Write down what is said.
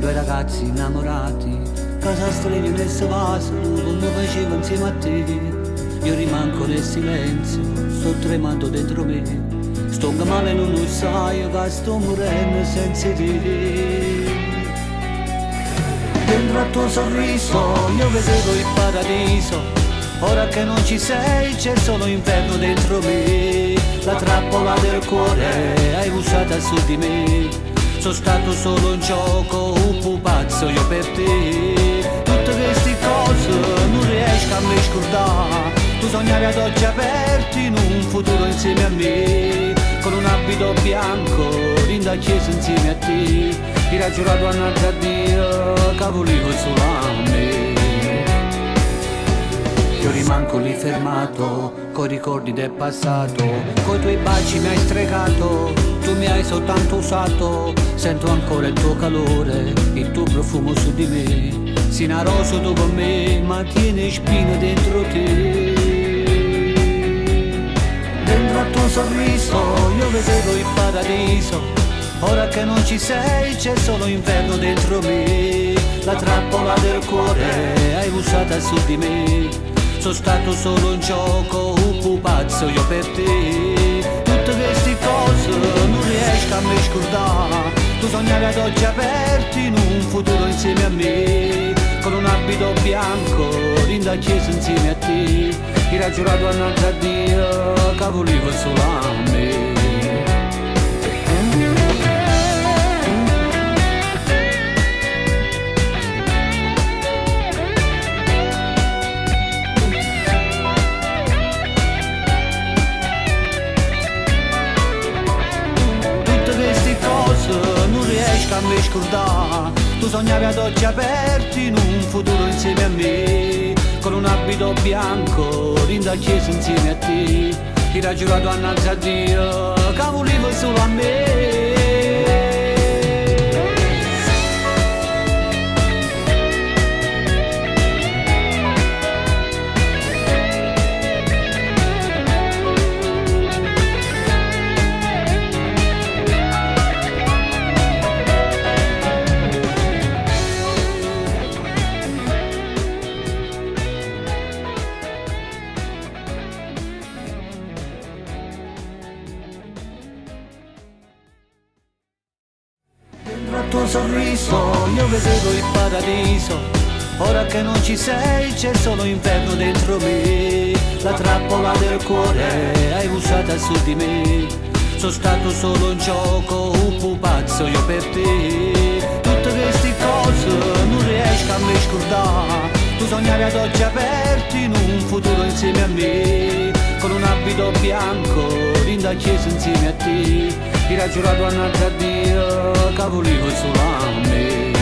due ragazzi innamorati, casa stregno nel vaso, come facevo insieme a te. Io rimango nel silenzio, sto tremando dentro me, sto male non lo sai che sto morendo senza te. Dentro al tuo sorriso io vedevo il paradiso, ora che non ci sei c'è solo inferno dentro me. La trappola del cuore hai usata su di me, sono stato solo un gioco, un pupazzo io per te. Tutte queste cose non riesco a me scordare, tu sognavi ad occhi aperti in un futuro insieme a me, con un abito bianco in da chiesa insieme a te. Ti era giurato a un'altra Dio che volevo solo a me. Io rimango lì fermato, coi ricordi del passato, coi tuoi baci mi hai stregato, tu mi hai soltanto usato, sento ancora il tuo calore, il tuo profumo su di me, sei una rosa tu con me, ma tieni spine dentro te. Dentro al tuo sorriso io vedevo il paradiso, ora che non ci sei c'è solo inferno dentro me. La trappola del cuore hai usata su di me, sono stato solo un gioco, un pupazzo io per te. Tutte queste cose non riesco a me scordare, tu sognavi ad occhi aperti in un futuro insieme a me, con un abito bianco in da chiesa insieme a te. Ti era giurato a un'altra Dio che volevo solo a me. Non riesco a me scordare, tu sognavi ad occhi aperti in un futuro insieme a me, con un abito bianco in da chiesa insieme a te. Ti era giurato a un'altra Dio che volevo solo a me. Tuo sorriso io vedevo il paradiso, ora che non ci sei c'è solo inferno dentro me. La trappola del cuore hai usata su di me, sono stato solo un gioco, un pupazzo io per te. Tutte queste cose non riesco a me scordare, tu sognavi ad occhi aperti in un futuro insieme a me, con un abito bianco in da chiesa insieme a te. Ti era giurato a un'altra Dio che volevo solo a me.